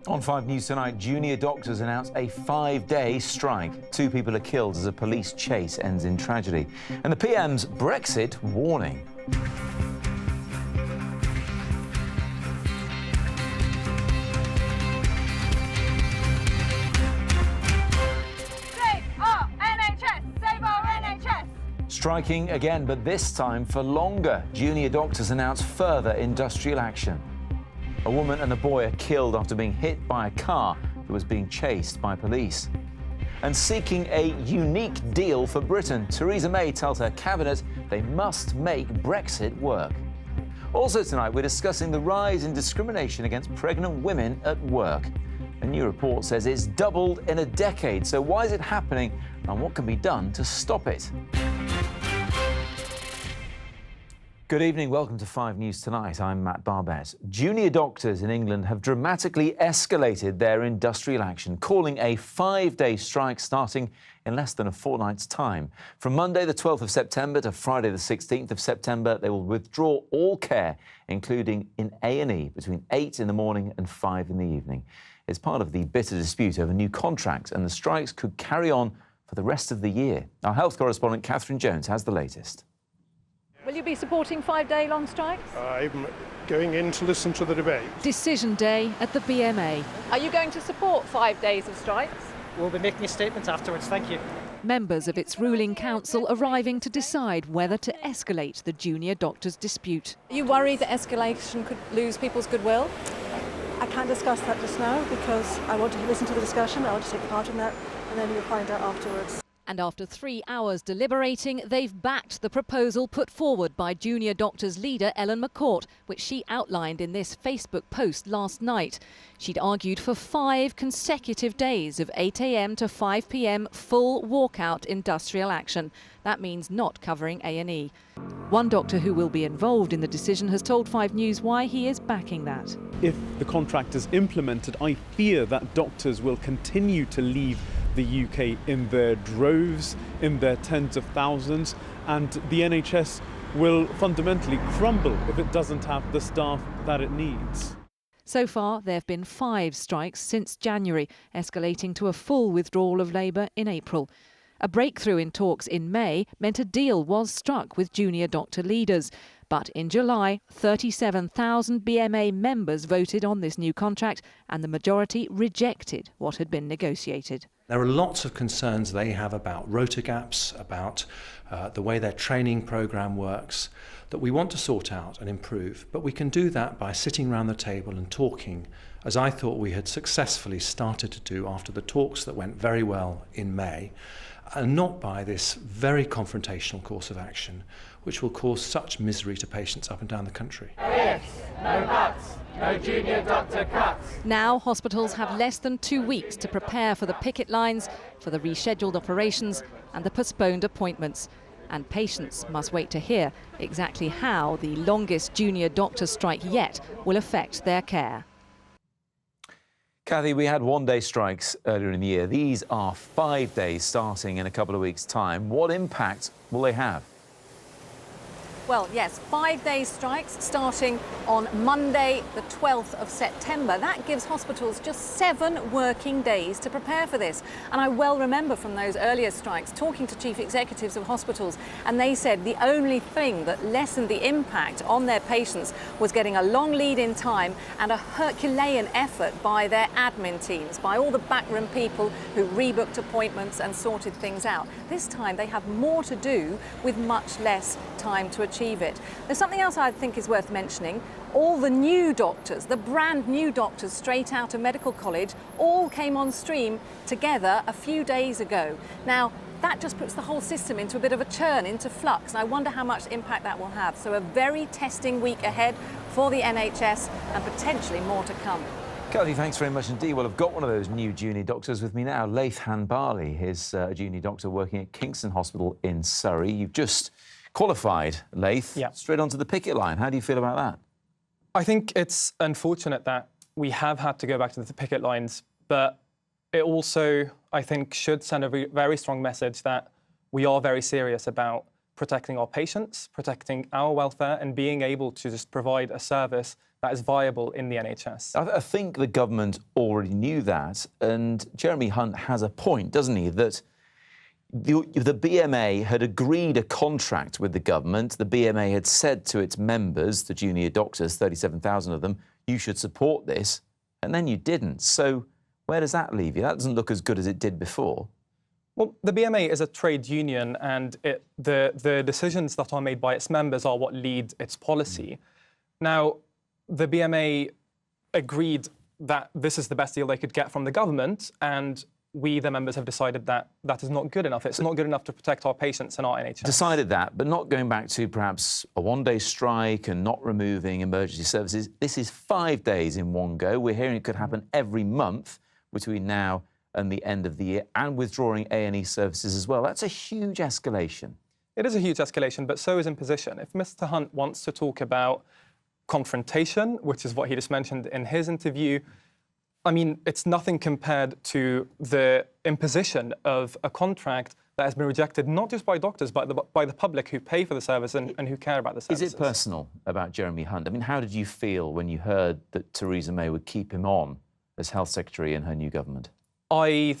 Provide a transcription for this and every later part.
On 5 News tonight, junior doctors announce a 5-day strike. 2 people are killed as a police chase ends in tragedy. And the PM's Brexit warning. Save our NHS! Save our NHS! Striking again, but this time for longer. Junior doctors announce further industrial action. A woman and a boy are killed after being hit by a car that was being chased by police. And seeking a unique deal for Britain, Theresa May tells her cabinet they must make Brexit work. Also tonight, we're discussing the rise in discrimination against pregnant women at work. A new report says it's doubled in a decade. So why is it happening and what can be done to stop it? Good evening, welcome to 5 News Tonight. I'm Matt Barbet. Junior doctors in England have dramatically escalated their industrial action, calling a 5-day strike starting in less than a fortnight's time. From Monday the 12th of September to Friday the 16th of September, they will withdraw all care, including in A&E, between 8 in the morning and 5 in the evening. It's part of the bitter dispute over new contracts, and the strikes could carry on for the rest of the year. Our health correspondent Catherine Jones has the latest. Will you be supporting 5-day long strikes? I'm going in to listen to the debate. Decision day at the BMA. Are you going to support 5 days of strikes? We'll be making a statement afterwards, thank you. Members of its ruling council arriving to decide whether to escalate the junior doctors' dispute. Are you worried that escalation could lose people's goodwill? I can't discuss that just now because I want to listen to the discussion, I want to take part in that, and then we'll find out afterwards. And after 3 hours deliberating, they've backed the proposal put forward by junior doctors leader Ellen McCourt, which she outlined in this Facebook post last night. She'd argued for 5 consecutive days of 8 a.m. to 5 p.m. full walkout industrial action. That means not covering A&E. One doctor who will be involved in the decision has told 5 News why he is backing that. If the contract is implemented, I fear that doctors will continue to leave the UK in their droves, in their tens of thousands, and the NHS will fundamentally crumble if it doesn't have the staff that it needs. So far, there have been 5 strikes since January, escalating to a full withdrawal of Labour in April. A breakthrough in talks in May meant a deal was struck with junior doctor leaders. But in July, 37,000 BMA members voted on this new contract, and the majority rejected what had been negotiated. There are lots of concerns they have about rota gaps, about the way their training programme works, that we want to sort out and improve. But we can do that by sitting around the table and talking, as I thought we had successfully started to do after the talks that went very well in May, and not by this very confrontational course of action, which will cause such misery to patients up and down the country. No ifs, no buts, no junior doctor cuts. Now hospitals have less than 2 weeks to prepare for the picket lines, for the rescheduled operations and the postponed appointments. And patients must wait to hear exactly how the longest junior doctor strike yet will affect their care. Cathy, we had 1-day strikes earlier in the year. These are 5 days starting in a couple of weeks' time. What impact will they have? Well, yes, 5-day strikes starting on Monday, the 12th of September. That gives hospitals just 7 working days to prepare for this. And I well remember from those earlier strikes talking to chief executives of hospitals, and they said the only thing that lessened the impact on their patients was getting a long lead in time and a Herculean effort by their admin teams, by all the backroom people who rebooked appointments and sorted things out. This time they have more to do with much less time to achieve it. There's something else I think is worth mentioning. All the new doctors, the brand new doctors straight out of medical college, all came on stream together a few days ago. Now, that just puts the whole system into a bit of a churn, into flux, and I wonder how much impact that will have. So a very testing week ahead for the NHS and potentially more to come. Cathy, thanks very much indeed. Well, I've got one of those new junior doctors with me now, Laith Hanbali. He's a junior doctor working at Kingston Hospital in Surrey. You've just qualified, Laith, straight onto the picket line. How do you feel about that? I think it's unfortunate that we have had to go back to the picket lines, but it also, I think, should send a very strong message that we are very serious about protecting our patients, protecting our welfare, and being able to just provide a service that is viable in the NHS. I think the government already knew that, and Jeremy Hunt has a point, doesn't he, that the BMA had agreed a contract with the government. The BMA had said to its members, the junior doctors, 37,000 of them, you should support this, and then you didn't. So where does that leave you? That doesn't look as good as it did before. Well, the BMA is a trade union, and the decisions that are made by its members are what lead its policy. Now, the BMA agreed that this is the best deal they could get from the government, and we, the members, have decided that that is not good enough. It's not good enough to protect our patients and our NHS. Decided that, but not going back to perhaps a one-day strike and not removing emergency services. This is 5 days in one go. We're hearing it could happen every month between now and the end of the year, and withdrawing A&E services as well. That's a huge escalation. It is a huge escalation, but so is imposition. If Mr. Hunt wants to talk about confrontation, which is what he just mentioned in his interview, I mean, it's nothing compared to the imposition of a contract that has been rejected not just by doctors, but by the public who pay for the service and who care about the services. Is it personal about Jeremy Hunt? I mean, how did you feel when you heard that Theresa May would keep him on as Health Secretary in her new government? I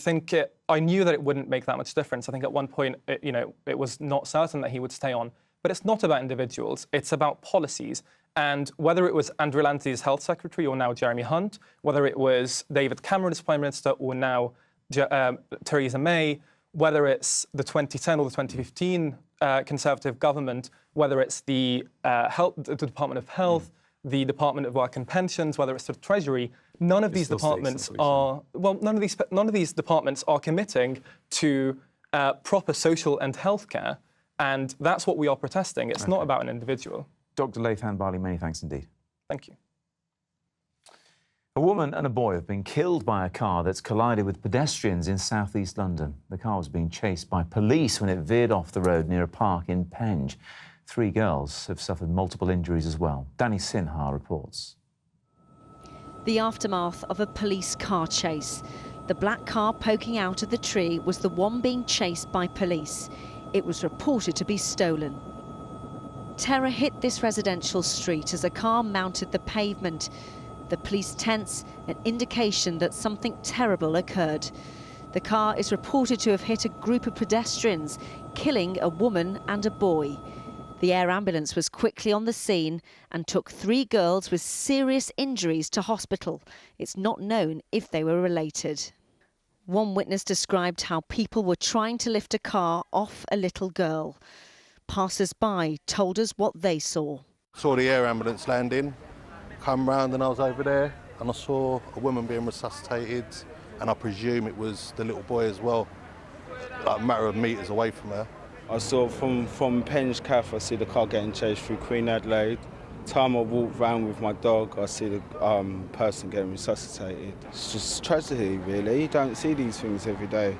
knew that it wouldn't make that much difference. I think at one point, it was not certain that he would stay on. But it's not about individuals. It's about policies. And whether it was Andrew Lanty as Health Secretary or now Jeremy Hunt, whether it was David Cameron as Prime Minister or now Theresa May, whether it's the 2010 or the 2015 Conservative government, whether it's the Department of Health, the Department of Work and Pensions, whether it's the Treasury, none of these departments are committing to proper social and healthcare, and that's what we are protesting. It's not about an individual. Dr. Lathan Bali, many thanks indeed. Thank you. A woman and a boy have been killed by a car that's collided with pedestrians in southeast London. The car was being chased by police when it veered off the road near a park in Penge. 3 girls have suffered multiple injuries as well. Danny Sinha reports. The aftermath of a police car chase. The black car poking out of the tree was the one being chased by police. It was reported to be stolen. Terror hit this residential street as a car mounted the pavement. The police tense, an indication that something terrible occurred. The car is reported to have hit a group of pedestrians, killing a woman and a boy. The air ambulance was quickly on the scene and took 3 girls with serious injuries to hospital. It's not known if they were related. One witness described how people were trying to lift a car off a little girl. Passers-by told us what they saw. Saw the air ambulance landing, come round and I was over there and I saw a woman being resuscitated, and I presume it was the little boy as well, like a matter of metres away from her. I saw from Penge Cafe, I see the car getting chased through Queen Adelaide. Time I walk round with my dog, I see the person getting resuscitated. It's just tragedy, really. You don't see these things every day.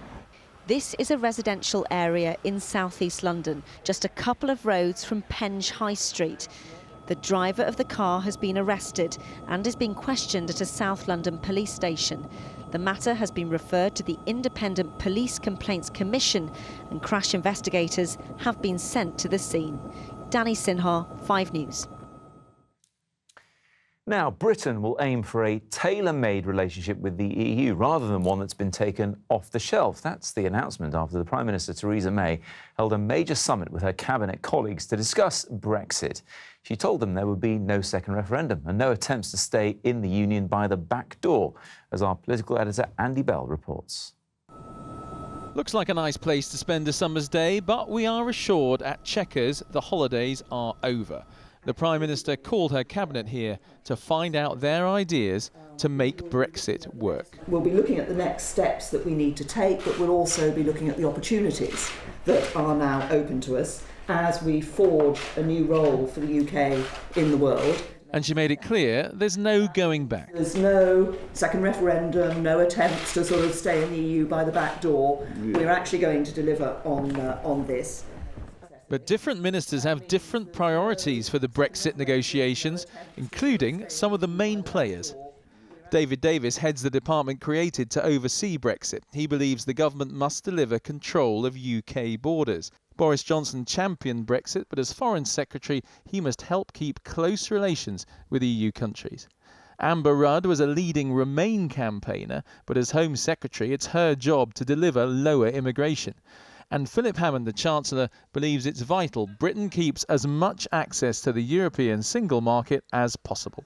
This is a residential area in southeast London, just a couple of roads from Penge High Street. The driver of the car has been arrested and is being questioned at a South London police station. The matter has been referred to the Independent Police Complaints Commission, and crash investigators have been sent to the scene. Danny Sinha, 5 News. Now, Britain will aim for a tailor-made relationship with the EU rather than one that's been taken off the shelf. That's the announcement after the Prime Minister, Theresa May, held a major summit with her cabinet colleagues to discuss Brexit. She told them there would be no second referendum and no attempts to stay in the union by the back door, as our political editor Andy Bell reports. Looks like a nice place to spend a summer's day, but we are assured at Chequers the holidays are over. The Prime Minister called her cabinet here to find out their ideas to make Brexit work. We'll be looking at the next steps that we need to take, but we'll also be looking at the opportunities that are now open to us as we forge a new role for the UK in the world. And she made it clear there's no going back. There's no second referendum, no attempts to sort of stay in the EU by the back door. We're actually going to deliver on this. But different ministers have different priorities for the Brexit negotiations, including some of the main players. David Davis heads the department created to oversee Brexit. He believes the government must deliver control of UK borders. Boris Johnson championed Brexit, but as Foreign Secretary, he must help keep close relations with EU countries. Amber Rudd was a leading Remain campaigner, but as Home Secretary, it's her job to deliver lower immigration. And Philip Hammond, the Chancellor, believes it's vital Britain keeps as much access to the European single market as possible.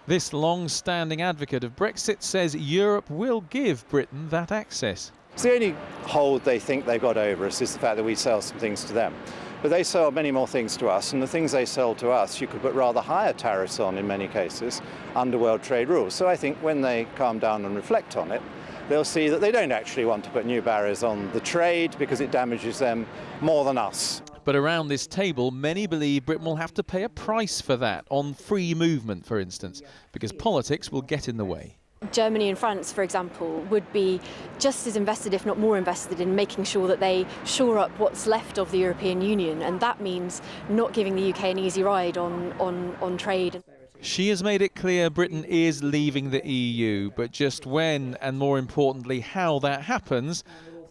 This long-standing advocate of Brexit says Europe will give Britain that access. The only hold they think they've got over us is the fact that we sell some things to them. But they sell many more things to us, and the things they sell to us you could put rather higher tariffs on in many cases under world trade rules. So I think when they calm down and reflect on it, they'll see that they don't actually want to put new barriers on the trade because it damages them more than us. But around this table, many believe Britain will have to pay a price for that, on free movement, for instance, because politics will get in the way. Germany and France, for example, would be just as invested, if not more invested, in making sure that they shore up what's left of the European Union, and that means not giving the UK an easy ride on trade. She has made it clear Britain is leaving the EU, but just when, and more importantly how that happens,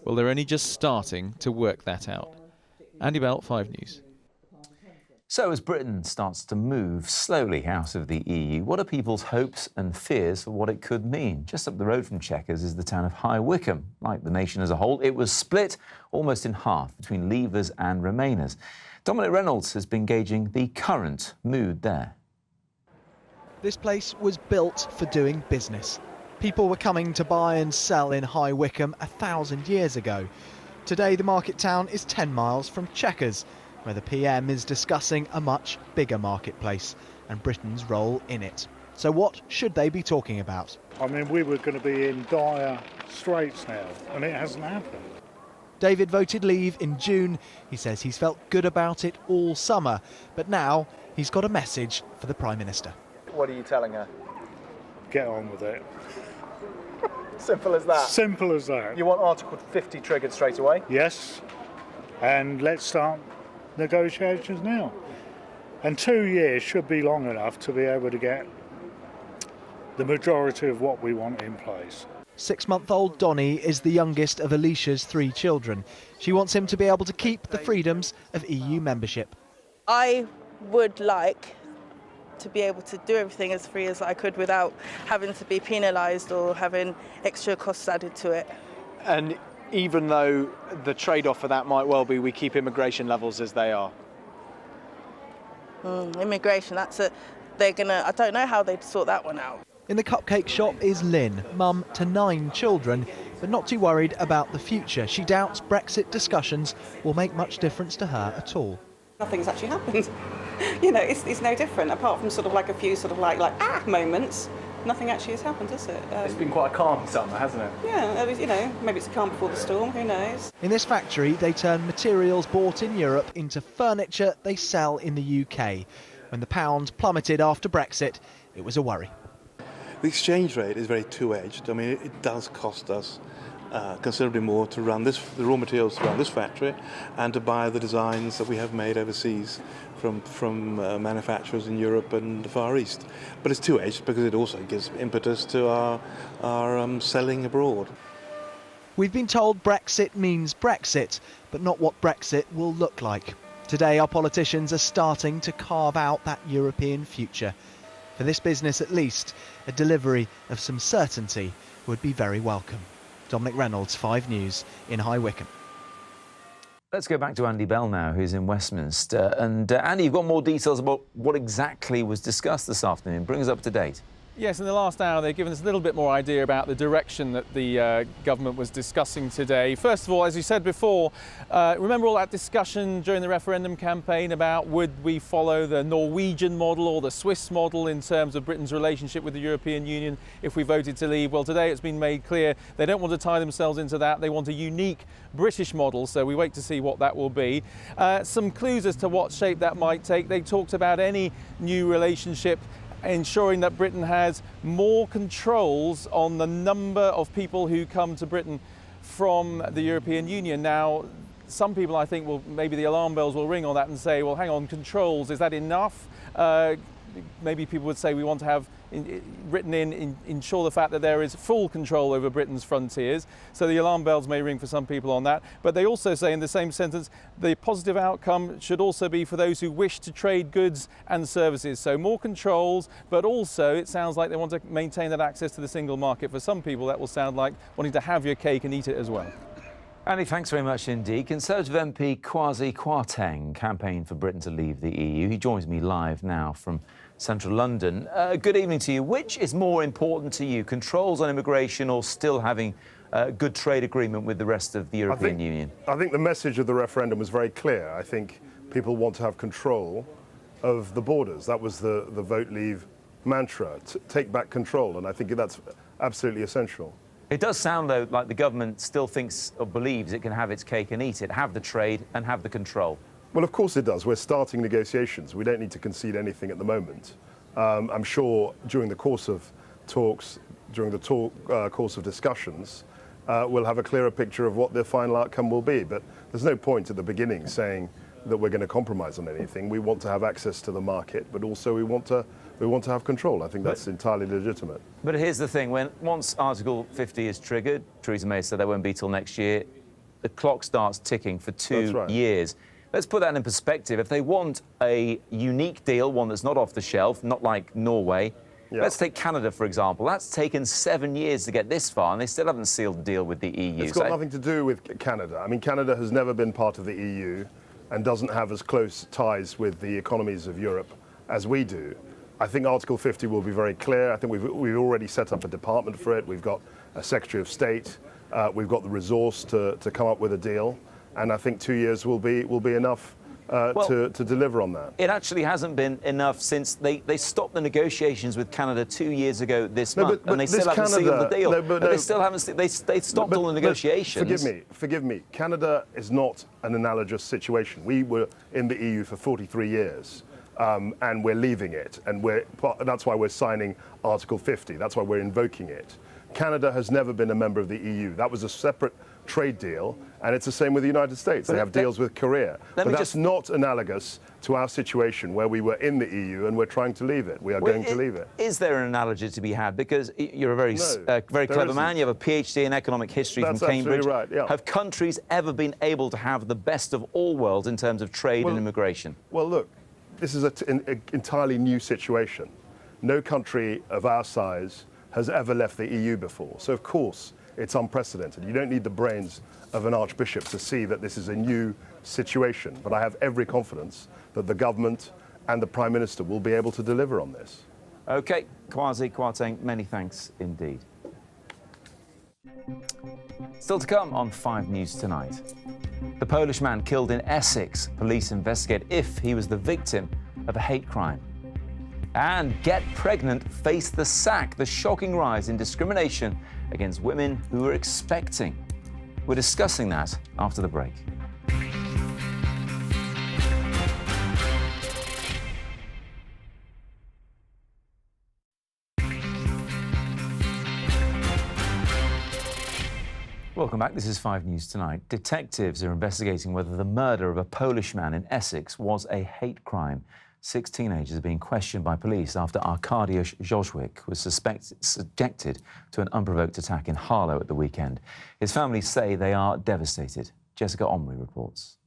well, they're only just starting to work that out. Andy Bell, 5 News. So as Britain starts to move slowly out of the EU, what are people's hopes and fears for what it could mean? Just up the road from Chequers is the town of High Wycombe. Like the nation as a whole, it was split almost in half between Leavers and Remainers. Dominic Reynolds has been gauging the current mood there. This place was built for doing business. People were coming to buy and sell in High Wycombe 1,000 years ago. Today the market town is 10 miles from Chequers, where the PM is discussing a much bigger marketplace and Britain's role in it. So what should they be talking about? I mean, we were going to be in dire straits now, and it hasn't happened. David voted leave in June. He says he's felt good about it all summer, but now he's got a message for the Prime Minister. What are you telling her? Get on with it. Simple as that? Simple as that. You want Article 50 triggered straight away? Yes, and let's start negotiations now. And 2 years should be long enough to be able to get the majority of what we want in place. 6-month-old Donnie is the youngest of Alicia's 3 children. She wants him to be able to keep the freedoms of EU membership. I would like to be able to do everything as free as I could without having to be penalised or having extra costs added to it. And even though the trade-off for that might well be we keep immigration levels as they are. Immigration, I don't know how they'd sort that one out. In the cupcake shop is Lynn, mum to 9 children, but not too worried about the future. She doubts Brexit discussions will make much difference to her at all. Nothing's actually happened. You know, it's no different, apart from sort of like a few sort of like moments. Nothing actually has happened, has it? It's been quite a calm summer, hasn't it? Yeah, you know, maybe it's a calm before the storm, who knows? In this factory, they turn materials bought in Europe into furniture they sell in the UK. When the pound plummeted after Brexit, it was a worry. The exchange rate is very two-edged. I mean, it does cost us considerably more to run the raw materials to run this factory and to buy the designs that we have made overseas from manufacturers in Europe and the Far East. But it's two-edged because it also gives impetus to our selling abroad. We've been told Brexit means Brexit, but not what Brexit will look like. Today our politicians are starting to carve out that European future. For this business at least, a delivery of some certainty would be very welcome. Dominic Reynolds, 5 News in High Wycombe. Let's go back to Andy Bell now, who's in Westminster. And Andy, you've got more details about what exactly was discussed this afternoon. Bring us up to date. Yes, in the last hour they've given us a little bit more idea about the direction that the government was discussing today. First of all, as you said before, remember all that discussion during the referendum campaign about would we follow the Norwegian model or the Swiss model in terms of Britain's relationship with the European Union if we voted to leave? Well, today it's been made clear they don't want to tie themselves into that. They want a unique British model, so we wait to see what that will be. Some clues as to what shape that might take. They talked about any new relationship ensuring that Britain has more controls on the number of people who come to Britain from the European Union. Now, some people I think maybe the alarm bells will ring on that and say, well, hang on, controls, is that enough? Maybe people would say we want to have ensure the fact that there is full control over Britain's frontiers. So the alarm bells may ring for some people on that. But they also say in the same sentence, the positive outcome should also be for those who wish to trade goods and services. So more controls, but also it sounds like they want to maintain that access to the single market. For some people, that will sound like wanting to have your cake and eat it as well. Andy, thanks very much indeed. Conservative MP Kwasi Kwarteng campaigned for Britain to leave the EU. He joins me live now from central London. Good evening to you. Which is more important to you, controls on immigration or still having a good trade agreement with the rest of the European Union? I think the message of the referendum was very clear. I think people want to have control of the borders. That was the Vote Leave mantra, take back control, and I think that's absolutely essential. It does sound, though, like the government still thinks or believes it can have its cake and eat it, have the trade and have the control. Well, of course it does. We're starting negotiations. We don't need to concede anything at the moment. I'm sure during the course of talks, during the course of discussions, we'll have a clearer picture of what the final outcome will be. But there's no point at the beginning saying that we're going to compromise on anything. We want to have access to the market, but also we want to have control. I think that's entirely legitimate. But here's the thing, once Article 50 is triggered, Theresa May said that won't be till next year, the clock starts ticking for 2 years. Let's put that in perspective. If they want a unique deal, one that's not off the shelf, not like Norway, let's take Canada, for example. That's taken 7 years to get this far, and they still haven't sealed a deal with the EU. It's got nothing to do with Canada. I mean, Canada has never been part of the EU and doesn't have as close ties with the economies of Europe as we do. I think Article 50 will be very clear. I think we've already set up a department for it. We've got a Secretary of State. We've got the resource to come up with a deal. And I think 2 years will be enough to deliver on that. It actually hasn't been enough since they stopped the negotiations with Canada 2 years ago this month, and they still haven't sealed the deal. They still haven't. They stopped all the negotiations. Forgive me. Canada is not an analogous situation. We were in the EU for 43 years. And we're leaving it, and that's why we're signing Article 50. That's why we're invoking it. Canada has never been a member of the EU. That was a separate trade deal, and it's the same with the United States. They have deals with Korea. But that's not analogous to our situation where we were in the EU and we're trying to leave it. We are going to leave it. Is there an analogy to be had? Because you're a very clever man. You have a PhD in economic history from Cambridge. That's absolutely right, yeah. Have countries ever been able to have the best of all worlds in terms of trade and immigration? Well, look, this is an entirely new situation. No country of our size has ever left the EU before. So, of course, it's unprecedented. You don't need the brains of an archbishop to see that this is a new situation. But I have every confidence that the government and the Prime Minister will be able to deliver on this. OK, Kwasi Kwarteng, many thanks indeed. Still to come on 5 News Tonight. The Polish man killed in Essex. Police investigate if he was the victim of a hate crime. And Get Pregnant face the sack, the shocking rise in discrimination against women who are expecting. We're discussing that after the break. Welcome back. This is 5 News Tonight. Detectives are investigating whether the murder of a Polish man in Essex was a hate crime. 6 teenagers are being questioned by police after Arkadiusz Zozwik was subjected to an unprovoked attack in Harlow at the weekend. His family say they are devastated. Jessica Omri reports.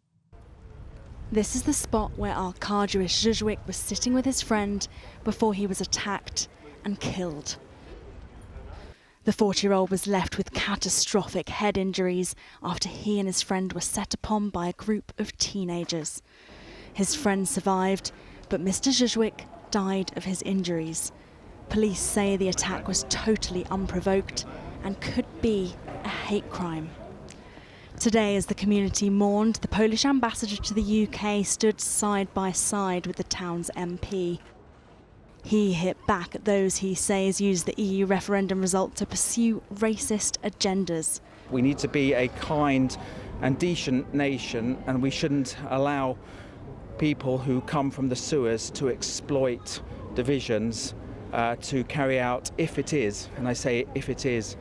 This is the spot where Arkadiusz Zozwik was sitting with his friend before he was attacked and killed. The 40-year-old was left with catastrophic head injuries after he and his friend were set upon by a group of teenagers. His friend survived, but Mr. Zozwik died of his injuries. Police say the attack was totally unprovoked and could be a hate crime. Today, as the community mourned, the Polish ambassador to the UK stood side by side with the town's MP. He hit back at those he says use the EU referendum result to pursue racist agendas. We need to be a kind and decent nation, and we shouldn't allow people who come from the sewers to exploit divisions to carry out, if it is, and I say if it is,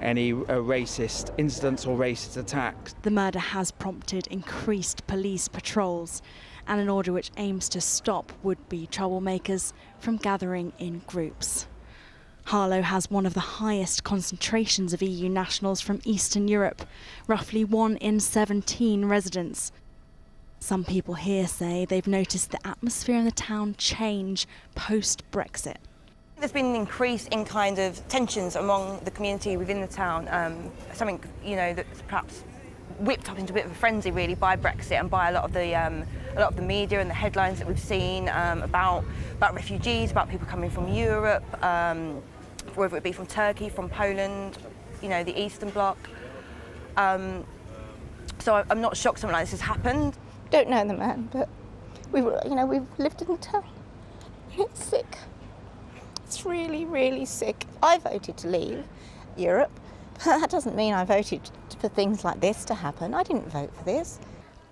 any racist incidents or racist attacks. The murder has prompted increased police patrols and an order which aims to stop would-be troublemakers from gathering in groups. Harlow has one of the highest concentrations of EU nationals from Eastern Europe, roughly 1 in 17 residents. Some people here say they've noticed the atmosphere in the town change post-Brexit. There's been an increase in kind of tensions among the community within the town, something, you know, that's perhaps whipped up into a bit of a frenzy really by Brexit and by a lot of the media and the headlines that we've seen about refugees, about people coming from Europe, whether it be from Turkey, from Poland, you know, the Eastern Bloc. So I'm not shocked something like this has happened. Don't know the man, but we've lived in the town. It's sick. It's really, really sick. I voted to leave Europe, but that doesn't mean I voted for things like this to happen. I didn't vote for this.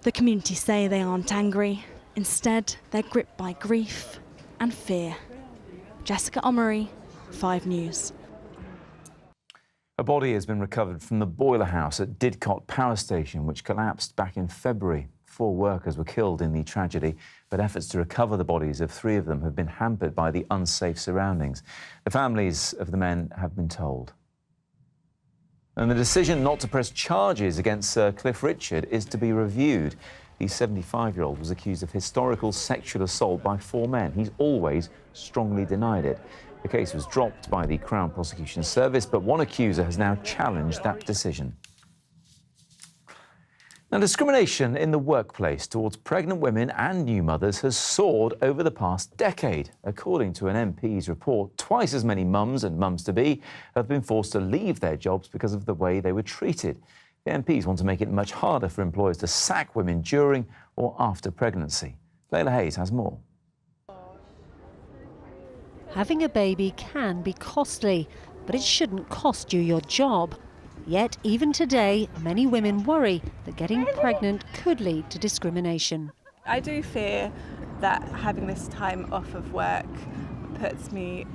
The community say they aren't angry. Instead, they're gripped by grief and fear. Jessica Omery, 5 News. A body has been recovered from the boiler house at Didcot Power Station, which collapsed back in February. 4 workers were killed in the tragedy, but efforts to recover the bodies of 3 of them have been hampered by the unsafe surroundings. The families of the men have been told. And the decision not to press charges against Sir Cliff Richard is to be reviewed. The 75-year-old was accused of historical sexual assault by 4 men. He's always strongly denied it. The case was dropped by the Crown Prosecution Service, but one accuser has now challenged that decision. Now, discrimination in the workplace towards pregnant women and new mothers has soared over the past decade. According to an MP's report, twice as many mums and mums-to-be have been forced to leave their jobs because of the way they were treated. The MPs want to make it much harder for employers to sack women during or after pregnancy. Layla Hayes has more. Having a baby can be costly, but it shouldn't cost you your job. Yet, even today, many women worry that getting pregnant could lead to discrimination. I do fear that having this time off of work puts me,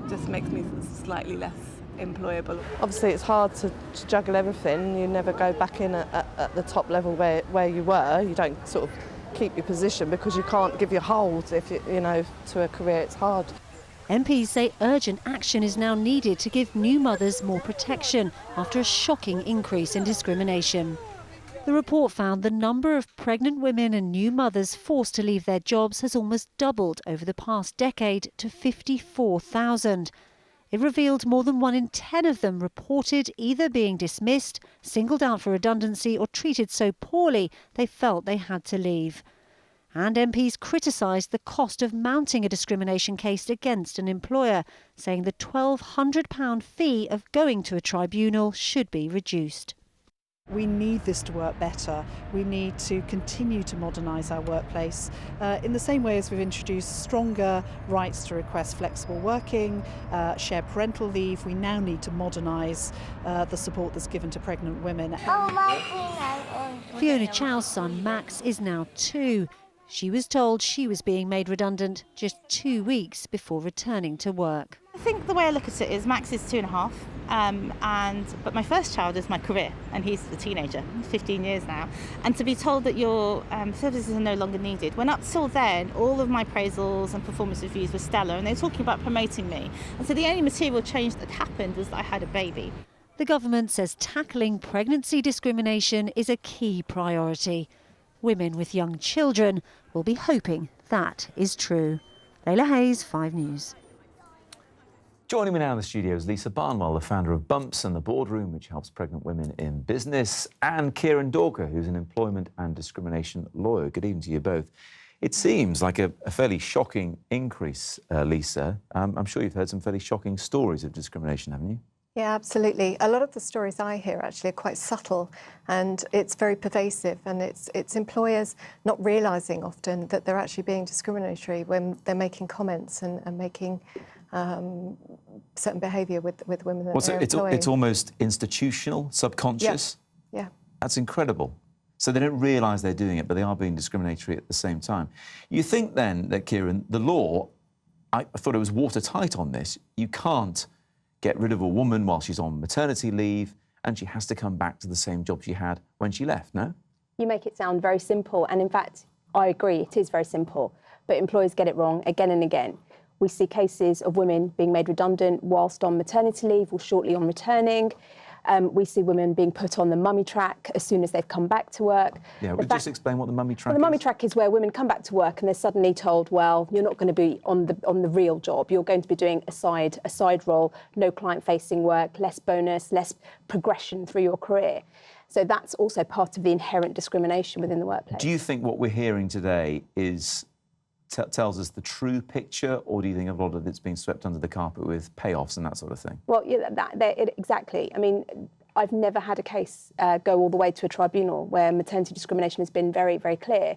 just makes me slightly less employable. Obviously it's hard to juggle everything. You never go back in at the top level where you were. You don't sort of keep your position because you can't give your hold if you know, to a career. It's hard. MPs say urgent action is now needed to give new mothers more protection after a shocking increase in discrimination. The report found the number of pregnant women and new mothers forced to leave their jobs has almost doubled over the past decade to 54,000. It revealed more than 1 in 10 of them reported either being dismissed, singled out for redundancy or treated so poorly they felt they had to leave. And MPs criticised the cost of mounting a discrimination case against an employer, saying the £1,200 fee of going to a tribunal should be reduced. We need this to work better. We need to continue to modernise our workplace in the same way as we've introduced stronger rights to request flexible working, shared parental leave. We now need to modernise the support that's given to pregnant women. Fiona Chow's son Max is now 2. She was told she was being made redundant just 2 weeks before returning to work. I think the way I look at it is Max is 2.5, but my first child is my career, and he's a teenager, 15 years now. And to be told that your services are no longer needed, when up till then all of my appraisals and performance reviews were stellar, and they were talking about promoting me. And so the only material change that happened was that I had a baby. The government says tackling pregnancy discrimination is a key priority. Women with young children will be hoping that is true. Layla Hayes, 5 News. Joining me now in the studio is Lisa Barnwell, the founder of Bumps and the Boardroom, which helps pregnant women in business, and Kieran Dorker, who's an employment and discrimination lawyer. Good evening to you both. It seems like a fairly shocking increase, Lisa. I'm sure you've heard some fairly shocking stories of discrimination, haven't you? Yeah, absolutely. A lot of the stories I hear actually are quite subtle, and it's very pervasive, and it's employers not realising often that they're actually being discriminatory when they're making comments and making certain behaviour with women that they're employing. It's almost institutional, subconscious? Yeah. That's incredible. So they don't realise they're doing it, but they are being discriminatory at the same time. You think then that, Kieran, the law, I thought it was watertight on this. You can't get rid of a woman while she's on maternity leave and she has to come back to the same job she had when she left, no? You make it sound very simple, and in fact, I agree, it is very simple, but employers get it wrong again and again. We see cases of women being made redundant whilst on maternity leave or shortly on returning. We see women being put on the mummy track as soon as they've come back to work. Yeah, well, just explain what the mummy track is. The mummy track is where women come back to work and they're suddenly told, well, you're not going to be on the real job. You're going to be doing a side role, no client-facing work, less bonus, less progression through your career. So that's also part of the inherent discrimination within the workplace. Do you think what we're hearing today tells us the true picture, or do you think a lot of it's being swept under the carpet with payoffs and that sort of thing? Well, yeah, exactly. I mean, I've never had a case go all the way to a tribunal where maternity discrimination has been very, very clear.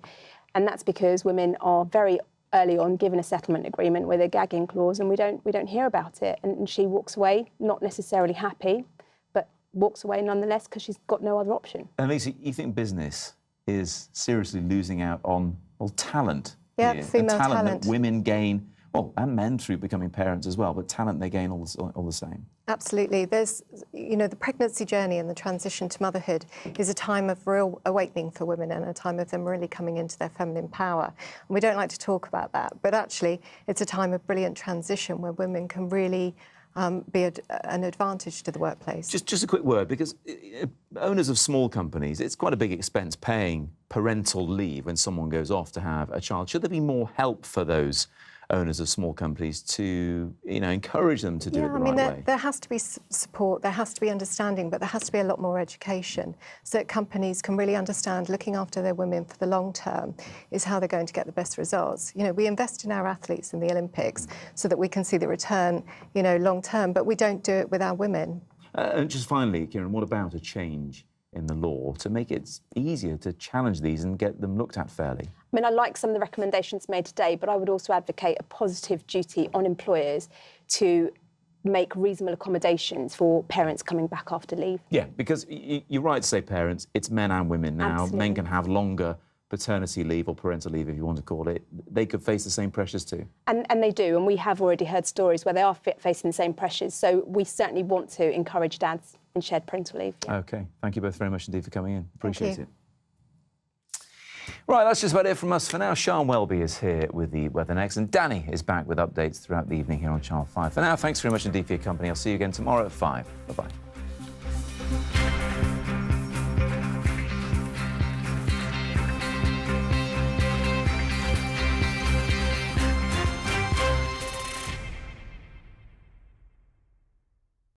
And that's because women are very early on given a settlement agreement with a gagging clause, and we don't hear about it. And she walks away, not necessarily happy, but walks away nonetheless because she's got no other option. And Lisa, you think business is seriously losing out on, well, talent? Yeah, female talent that women gain, well, and men through becoming parents as well, but talent they gain all the same. Absolutely. There's, the pregnancy journey and the transition to motherhood is a time of real awakening for women and a time of them really coming into their feminine power. And we don't like to talk about that, but actually it's a time of brilliant transition where women can really be an advantage to the workplace. Just a quick word, because owners of small companies, it's quite a big expense paying parental leave when someone goes off to have a child. Should there be more help for those owners of small companies to, encourage them to do it the right way? There has to be support, there has to be understanding, but there has to be a lot more education so that companies can really understand looking after their women for the long term is how they're going to get the best results. We invest in our athletes in the Olympics so that we can see the return, long term, but we don't do it with our women. And just finally, Kieran, what about a change in the law to make it easier to challenge these and get them looked at fairly? I mean, I like some of the recommendations made today, but I would also advocate a positive duty on employers to make reasonable accommodations for parents coming back after leave. Yeah, because you're right to say parents, it's men and women now. Absolutely. Men can have longer paternity leave or parental leave, if you want to call it. They could face the same pressures too. And they do, and we have already heard stories where they are facing the same pressures. So we certainly want to encourage dads in shared parental leave. Yeah. OK, thank you both very much indeed for coming in. Appreciate it. Right, that's just about it from us for now. Sian Welby is here with the weather next, and Danny is back with updates throughout the evening here on Channel 5. For now, thanks very much indeed for your company. I'll see you again tomorrow at 5. Bye-bye.